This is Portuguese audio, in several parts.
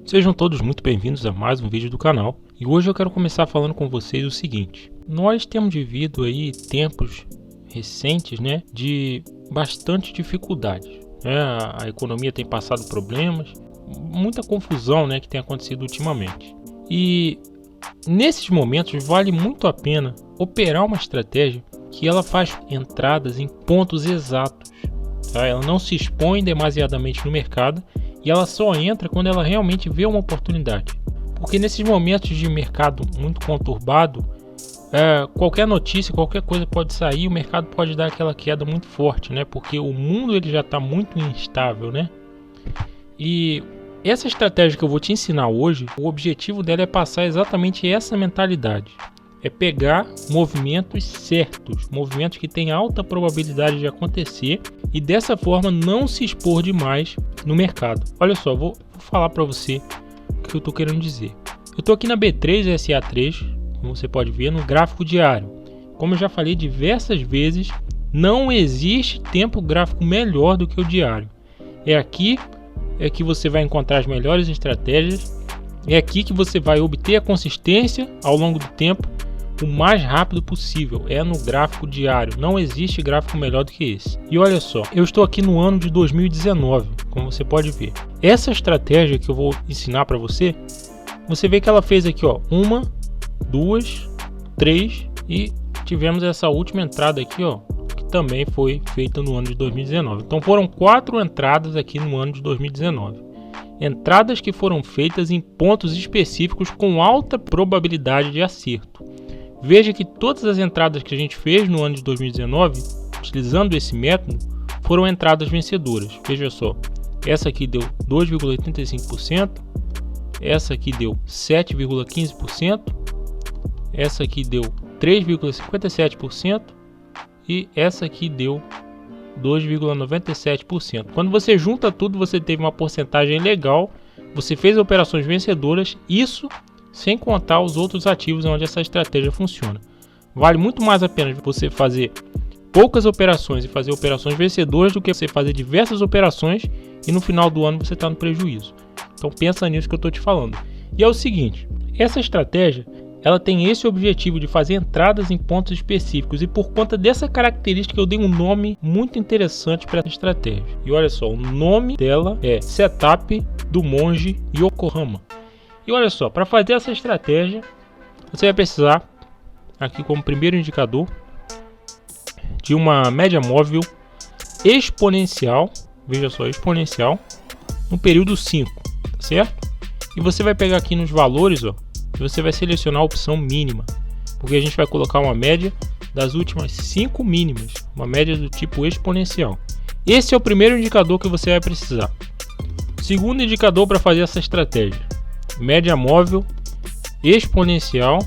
Sejam todos muito bem-vindos a mais um vídeo do canal. E hoje eu quero começar falando com vocês o seguinte. Nós temos vivido aí tempos recentes, de bastante dificuldade. A economia tem passado problemas, muita confusão, que tem acontecido ultimamente. E nesses momentos vale muito a pena operar uma estratégia que ela faz entradas em pontos exatos. Ela não se expõe demasiadamente no mercado e ela só entra quando ela realmente vê uma oportunidade. Porque nesses momentos de mercado muito conturbado, qualquer notícia, qualquer coisa pode sair e o mercado pode dar aquela queda muito forte, porque o mundo ele já está muito instável. E essa estratégia que eu vou te ensinar hoje, o objetivo dela é passar exatamente essa mentalidade. É pegar movimentos certos, movimentos que têm alta probabilidade de acontecer e dessa forma não se expor demais no mercado. Olha só, vou falar para você o que eu estou querendo dizer. Eu estou aqui na B3SA3, como você pode ver, no gráfico diário. Como eu já falei diversas vezes, não existe tempo gráfico melhor do que o diário. É aqui que você vai encontrar as melhores estratégias, é aqui que você vai obter a consistência ao longo do tempo o mais rápido possível, é no gráfico diário, não existe gráfico melhor do que esse. E olha só, eu estou aqui no ano de 2019, como você pode ver. Essa estratégia que eu vou ensinar para você, você vê que ela fez aqui, 1, 2, 3 e tivemos essa última entrada aqui, que também foi feita no ano de 2019. Então foram 4 entradas aqui no ano de 2019. Entradas que foram feitas em pontos específicos com alta probabilidade de acerto. Veja que todas as entradas que a gente fez no ano de 2019, utilizando esse método, foram entradas vencedoras. Veja só, essa aqui deu 2,85%, essa aqui deu 7,15%, essa aqui deu 3,57% e essa aqui deu 2,97%. Quando você junta tudo, você teve uma porcentagem legal, você fez operações vencedoras, isso sem contar os outros ativos onde essa estratégia funciona. Vale muito mais a pena você fazer poucas operações e fazer operações vencedoras do que você fazer diversas operações e no final do ano você está no prejuízo. Então pensa nisso que eu estou te falando. E é o seguinte, essa estratégia ela tem esse objetivo de fazer entradas em pontos específicos e por conta dessa característica eu dei um nome muito interessante para essa estratégia. E olha só, o nome dela é Setup do Monge Yokohama. E olha só, para fazer essa estratégia, você vai precisar, aqui como primeiro indicador, de uma média móvel exponencial, veja só, exponencial, no período 5, tá certo? E você vai pegar aqui nos valores, e você vai selecionar a opção mínima, porque a gente vai colocar uma média das últimas 5 mínimas, uma média do tipo exponencial. Esse é o primeiro indicador que você vai precisar. Segundo indicador para fazer essa estratégia, média móvel exponencial,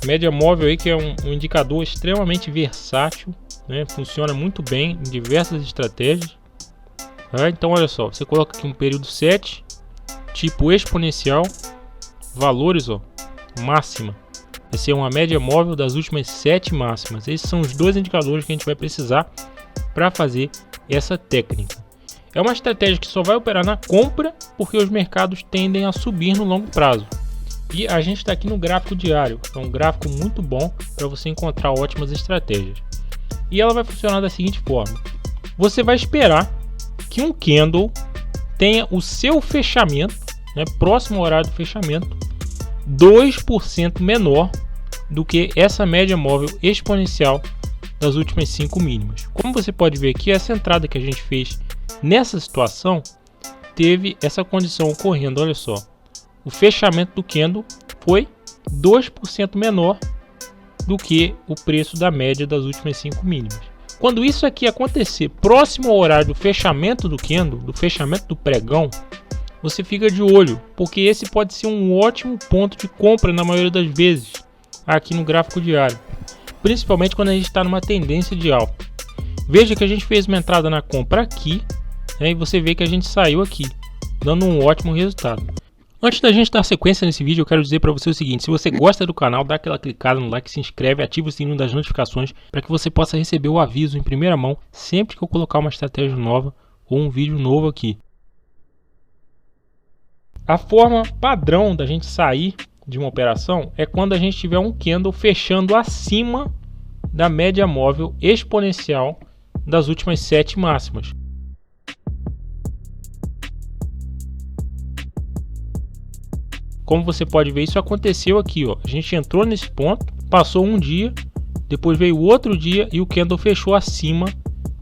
média móvel aí que é um indicador extremamente versátil, funciona muito bem em diversas estratégias. Então olha só, você coloca aqui um período 7, tipo exponencial, valores máxima, vai ser uma média móvel das últimas 7 máximas. Esses são os 2 indicadores que a gente vai precisar para fazer essa técnica. É uma estratégia que só vai operar na compra porque os mercados tendem a subir no longo prazo. E a gente está aqui no gráfico diário, é um gráfico muito bom para você encontrar ótimas estratégias. E ela vai funcionar da seguinte forma: você vai esperar que um candle tenha o seu fechamento, próximo ao horário do fechamento, 2% menor do que essa média móvel exponencial das últimas 5 mínimas. Como você pode ver aqui, essa entrada que a gente fez nessa situação teve essa condição ocorrendo. Olha só, o fechamento do candle foi 2% menor do que o preço da média das últimas 5 mínimas. Quando isso aqui acontecer próximo ao horário do fechamento do candle, do fechamento do pregão, você fica de olho, porque esse pode ser um ótimo ponto de compra na maioria das vezes aqui no gráfico diário, principalmente quando a gente está numa tendência de alta. Veja que a gente fez uma entrada na compra aqui, e você vê que a gente saiu aqui, dando um ótimo resultado. Antes da gente dar sequência nesse vídeo, eu quero dizer para você o seguinte: se você gosta do canal, dá aquela clicada no like, se inscreve, ativa o sininho das notificações para que você possa receber o aviso em primeira mão sempre que eu colocar uma estratégia nova ou um vídeo novo aqui. A forma padrão da gente sair de uma operação é quando a gente tiver um candle fechando acima da média móvel exponencial das últimas 7 máximas. Como você pode ver, isso aconteceu aqui, ó. A gente entrou nesse ponto, passou um dia, depois veio outro dia e o candle fechou acima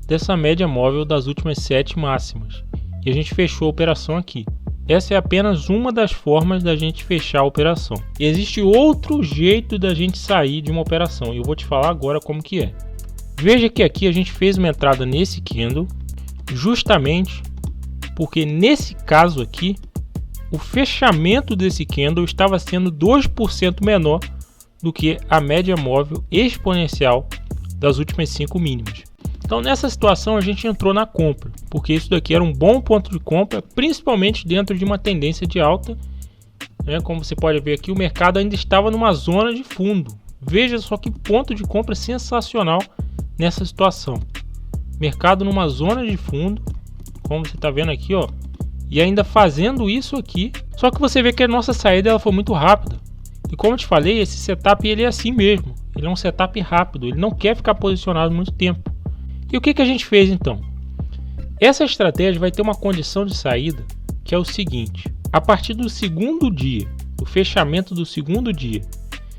dessa média móvel das últimas 7 máximas. E a gente fechou a operação aqui. Essa é apenas uma das formas da gente fechar a operação. Existe outro jeito da gente sair de uma operação e eu vou te falar agora como que é. Veja que aqui a gente fez uma entrada nesse candle justamente porque nesse caso aqui o fechamento desse candle estava sendo 2% menor do que a média móvel exponencial das últimas 5 mínimas. Então nessa situação a gente entrou na compra, porque isso daqui era um bom ponto de compra, principalmente dentro de uma tendência de alta, né? Como você pode ver aqui, o mercado ainda estava numa zona de fundo. Veja só que ponto de compra sensacional nessa situação. Mercado numa zona de fundo, como você está vendo aqui, ó, e ainda fazendo isso aqui. Só que você vê que a nossa saída ela foi muito rápida. E como eu te falei, esse setup ele é assim mesmo. Ele é um setup rápido, ele não quer ficar posicionado muito tempo. E o que a gente fez então? Essa estratégia vai ter uma condição de saída que é o seguinte: a partir do segundo dia, do fechamento do segundo dia,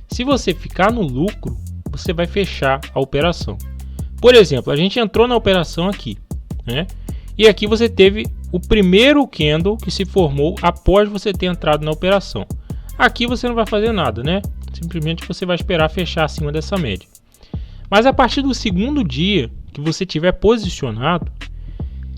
se você ficar no lucro, você vai fechar a operação. Por exemplo, a gente entrou na operação aqui, né? E aqui você teve o primeiro candle que se formou após você ter entrado na operação. Aqui você não vai fazer nada, né? Simplesmente você vai esperar fechar acima dessa média. Mas a partir do segundo dia que você tiver posicionado,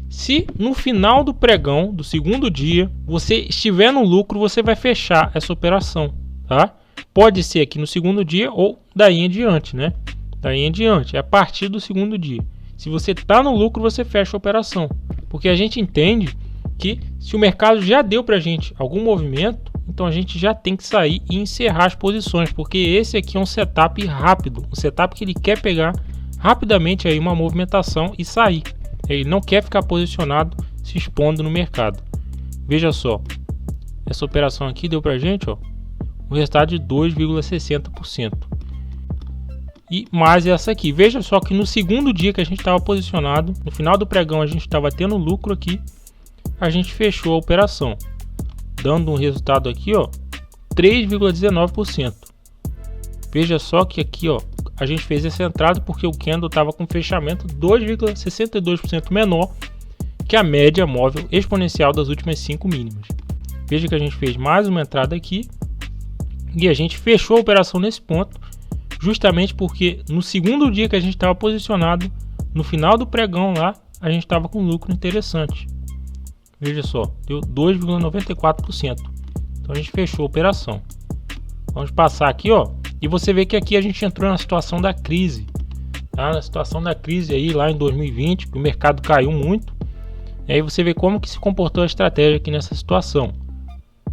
se no final do pregão do segundo dia você estiver no lucro, você vai fechar essa operação, tá? Pode ser aqui no segundo dia ou daí em diante, né? Daí em diante, é a partir do segundo dia. Se você está no lucro, você fecha a operação, porque a gente entende que se o mercado já deu para a gente algum movimento, então a gente já tem que sair e encerrar as posições, porque esse aqui é um setup rápido, um setup que ele quer pegar rapidamente aí uma movimentação e sair. Ele não quer ficar posicionado se expondo no mercado. Veja só, essa operação aqui deu pra gente, ó, um resultado de 2,60%. E mais essa aqui. Veja só que no segundo dia que a gente estava posicionado, no final do pregão a gente estava tendo lucro aqui, a gente fechou a operação, dando um resultado aqui, ó, 3,19%. Veja só que aqui, ó, a gente fez essa entrada porque o candle estava com fechamento 2,62% menor que a média móvel exponencial das últimas 5 mínimas. Veja que a gente fez mais uma entrada aqui e a gente fechou a operação nesse ponto, justamente porque no segundo dia que a gente estava posicionado, no final do pregão lá, a gente estava com lucro interessante. Veja só, deu 2,94%. Então a gente fechou a operação. Vamos passar aqui, ó. E você vê que aqui a gente entrou na situação da crise, tá? Na situação da crise aí lá em 2020, que o mercado caiu muito. E aí você vê como que se comportou a estratégia aqui nessa situação.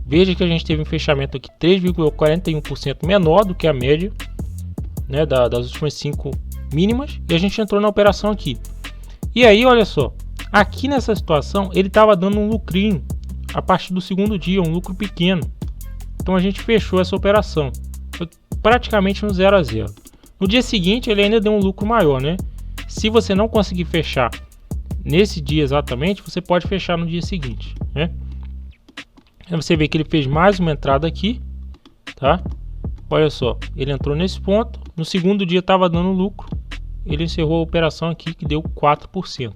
Veja que a gente teve um fechamento aqui 3,41% menor do que a média, né, das últimas 5 mínimas. E a gente entrou na operação aqui. E aí, olha só, aqui nessa situação ele estava dando um lucrinho a partir do segundo dia, um lucro pequeno. Então a gente fechou essa operação. Foi praticamente um 0 a 0. No dia seguinte ele ainda deu um lucro maior, né? Se você não conseguir fechar nesse dia exatamente, você pode fechar no dia seguinte, né? Aí você vê que ele fez mais uma entrada aqui, tá? Olha só, ele entrou nesse ponto, no segundo dia estava dando lucro, ele encerrou a operação aqui que deu 4%.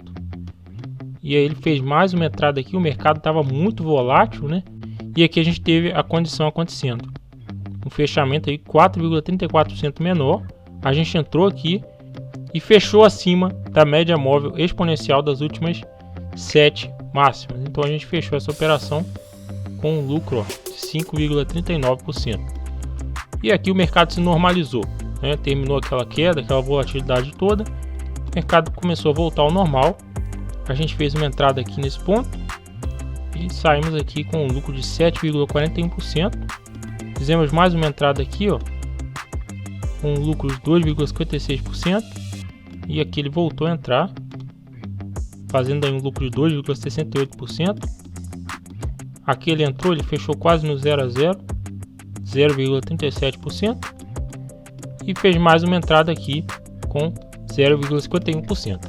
E aí ele fez mais uma entrada aqui, o mercado estava muito volátil, né? E aqui a gente teve a condição acontecendo. Um fechamento aí 4,34% menor. A gente entrou aqui e fechou acima da média móvel exponencial das últimas 7 máximas. Então a gente fechou essa operação com um lucro, ó, de 5,39%. E aqui o mercado se normalizou, né? Terminou aquela queda, aquela volatilidade toda. O mercado começou a voltar ao normal. A gente fez uma entrada aqui nesse ponto e saímos aqui com um lucro de 7,41%. Fizemos mais uma entrada aqui, ó, com um lucro de 2,56%. E aqui ele voltou a entrar, fazendo aí um lucro de 2,68%. Aqui ele entrou, ele fechou quase no 0 a 0, 0,37%, e fez mais uma entrada aqui com 0,51%.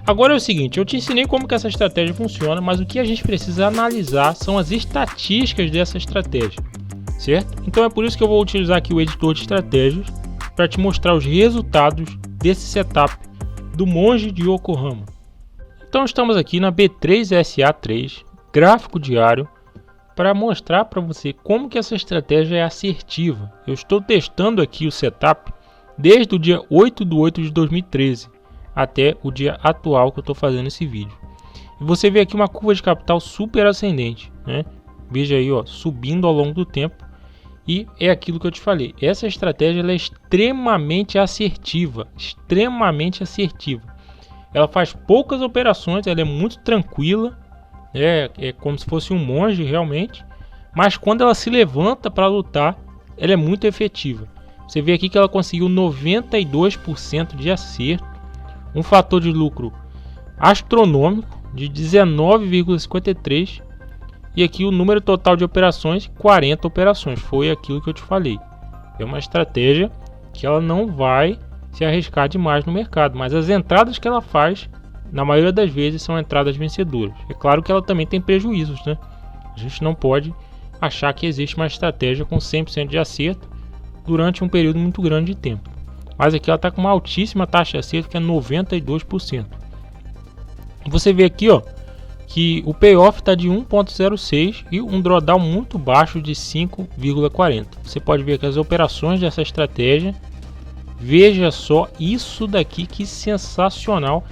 Agora é o seguinte, eu te ensinei como que essa estratégia funciona, mas o que a gente precisa analisar são as estatísticas dessa estratégia, certo? Então é por isso que eu vou utilizar aqui o editor de estratégias para te mostrar os resultados desse setup do Monge de Yokohama. Então estamos aqui na B3SA3, gráfico diário, para mostrar para você como que essa estratégia é assertiva. Eu estou testando aqui o setup desde o dia 8 de 8 de 2013 até o dia atual que eu estou fazendo esse vídeo. E você vê aqui uma curva de capital super ascendente, né? Veja aí, ó, subindo ao longo do tempo. E é aquilo que eu te falei. Essa estratégia ela é extremamente assertiva. Extremamente assertiva. Ela faz poucas operações, ela é muito tranquila. É como se fosse um monge realmente. Mas quando ela se levanta para lutar, ela é muito efetiva. Você vê aqui que ela conseguiu 92% de acerto. Um fator de lucro astronômico de 19,53. E aqui o número total de operações, 40 operações. Foi aquilo que eu te falei. É uma estratégia que ela não vai se arriscar demais no mercado. Mas as entradas que ela faz, na maioria das vezes, são entradas vencedoras. É claro que ela também tem prejuízos, né? A gente não pode achar que existe uma estratégia com 100% de acerto durante um período muito grande de tempo. Mas aqui ela está com uma altíssima taxa de acerto, que é 92%. Você vê aqui, ó, que o payoff está de 1,06 e um drawdown muito baixo de 5,40. Você pode ver que as operações dessa estratégia, veja só isso daqui, que sensacional,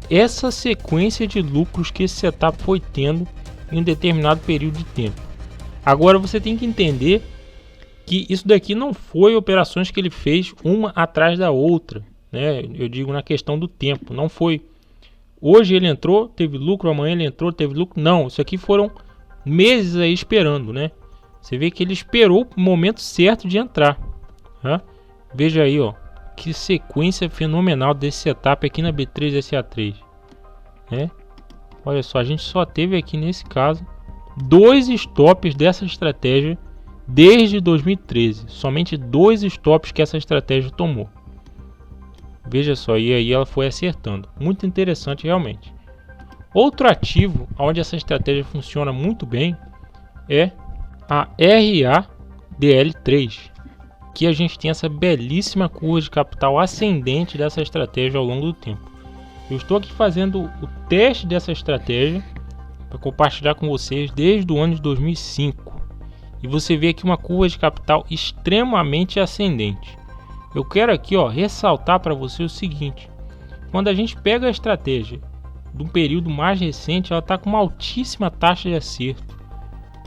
essa sequência de lucros que esse setup foi tendo em um determinado período de tempo. Agora você tem que entender que isso daqui não foi operações que ele fez uma atrás da outra, né? Eu digo na questão do tempo, não foi hoje ele entrou, teve lucro, amanhã ele entrou, teve lucro. Não, isso aqui foram meses aí esperando, né? Você vê que ele esperou o momento certo de entrar, tá? Veja aí, ó, que sequência fenomenal desse setup aqui na B3SA3, né? Olha só, a gente só teve aqui nesse caso 2 stops dessa estratégia desde 2013, somente 2 stops que essa estratégia tomou. Veja só, e aí ela foi acertando. Muito interessante realmente. Outro ativo onde essa estratégia funciona muito bem é a RADL3, que a gente tem essa belíssima curva de capital ascendente dessa estratégia ao longo do tempo. Eu estou aqui fazendo o teste dessa estratégia para compartilhar com vocês desde o ano de 2005. E você vê aqui uma curva de capital extremamente ascendente. Eu quero aqui, ó, ressaltar para você o seguinte: quando a gente pega a estratégia de um período mais recente, ela está com uma altíssima taxa de acerto.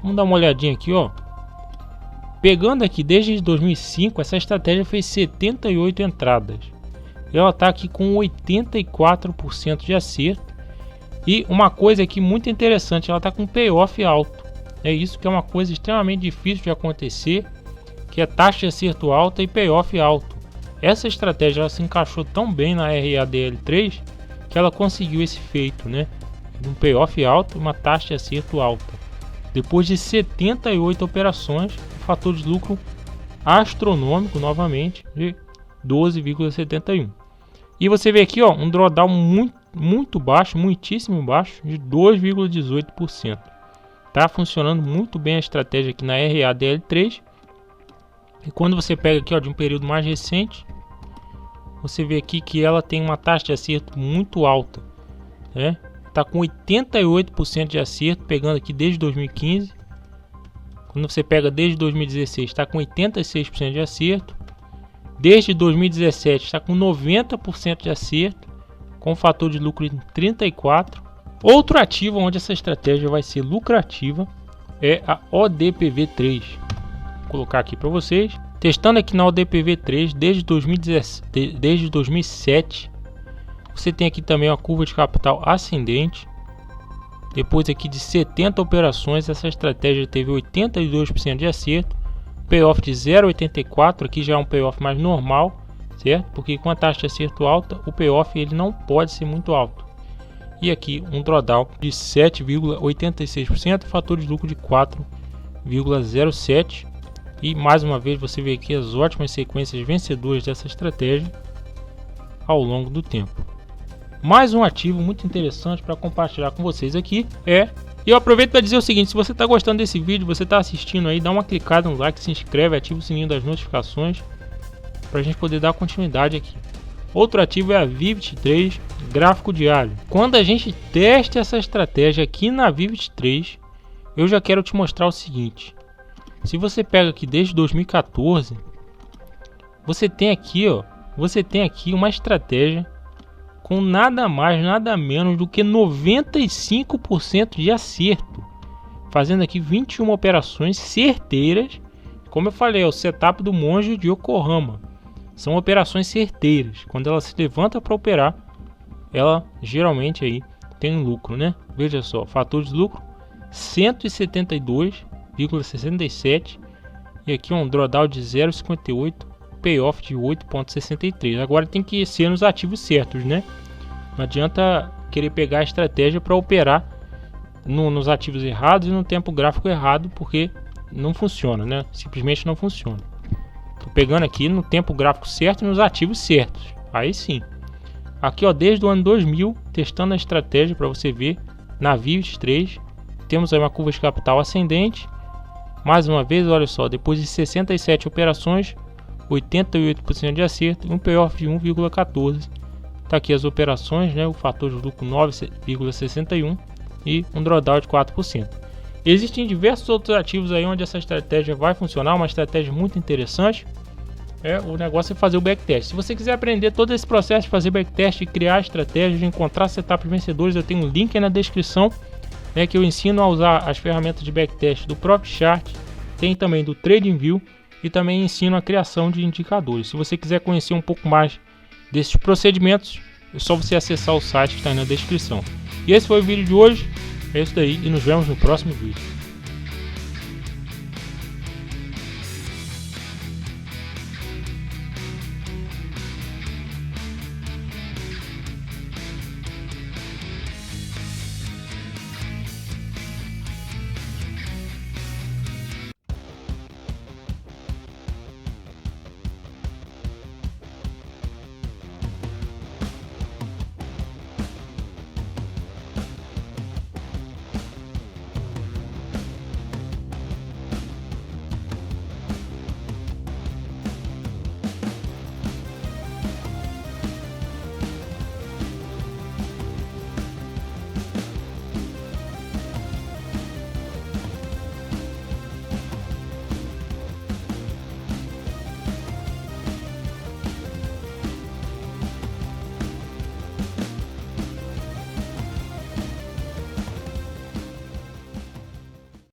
Vamos dar uma olhadinha aqui, ó. Pegando aqui desde 2005, essa estratégia fez 78 entradas. Ela está aqui com 84% de acerto. E uma coisa aqui muito interessante, ela está com payoff alto. É isso que é uma coisa extremamente difícil de acontecer, que é taxa de acerto alta e payoff alto. Essa estratégia ela se encaixou tão bem na RADL3 que ela conseguiu esse feito, né? Um payoff alto e uma taxa de acerto alta. Depois de 78 operações, um fator de lucro astronômico novamente de 12,71. E você vê aqui, ó, um drawdown muito baixo, muitíssimo baixo, de 2,18%. Tá funcionando muito bem a estratégia aqui na RADL3. E quando você pega aqui, ó, de um período mais recente, você vê aqui que ela tem uma taxa de acerto muito alta, né? Tá com 88% de acerto, pegando aqui desde 2015. Quando você pega desde 2016, está com 86% de acerto. Desde 2017 está com 90% de acerto, com um fator de lucro em 34%. Outro ativo onde essa estratégia vai ser lucrativa é a ODPV3. Vou colocar aqui para vocês. Testando aqui na ODPV3 desde 2007. Você tem aqui também uma curva de capital ascendente. Depois aqui de 70 operações, essa estratégia teve 82% de acerto. Payoff de 0,84, aqui já é um payoff mais normal, certo? Porque com a taxa de acerto alta, o payoff ele não pode ser muito alto. E aqui um drawdown de 7,86%, fator de lucro de 4,07%. E mais uma vez você vê aqui as ótimas sequências vencedoras dessa estratégia ao longo do tempo. Mais um ativo muito interessante para compartilhar com vocês aqui é... E eu aproveito para dizer o seguinte: se você está gostando desse vídeo, você está assistindo aí, dá uma clicada no like, se inscreve, ativa o sininho das notificações para a gente poder dar continuidade aqui. Outro ativo é a Vivid 3 gráfico diário. Quando a gente testa essa estratégia aqui na Vivid 3, eu já quero te mostrar o seguinte: se você pega aqui desde 2014, você tem aqui uma estratégia com nada mais, nada menos do que 95% de acerto, fazendo aqui 21 operações certeiras. Como eu falei, é o setup do monge de Yokohama. São operações certeiras. Quando ela se levanta para operar, ela geralmente aí tem um lucro, né? Veja só, fator de lucro 172,67 e aqui um drawdown de 0,58, payoff de 8,63. Agora tem que ser nos ativos certos, né? Não adianta querer pegar a estratégia para operar nos ativos errados e no tempo gráfico errado, porque não funciona, né? Simplesmente não funciona. Tô pegando aqui no tempo gráfico certo e nos ativos certos. Aí sim. Aqui, ó, desde o ano 2000, testando a estratégia para você ver na Vivid 3, temos aí uma curva de capital ascendente. Mais uma vez, olha só, depois de 67 operações, 88% de acerto e um payoff de 1,14. Tá aqui as operações, né? O fator de lucro 9,61 e um drawdown de 4%. Existem diversos outros ativos aí onde essa estratégia vai funcionar, uma estratégia muito interessante. O negócio é fazer o backtest. Se você quiser aprender todo esse processo de fazer backtest, de criar estratégias, de encontrar setups vencedores, eu tenho um link aí na descrição, né, que eu ensino a usar as ferramentas de backtest do ProfitChart, tem também do TradingView e também ensino a criação de indicadores. Se você quiser conhecer um pouco mais desses procedimentos, é só você acessar o site que está aí na descrição. E esse foi o vídeo de hoje, é isso daí e nos vemos no próximo vídeo.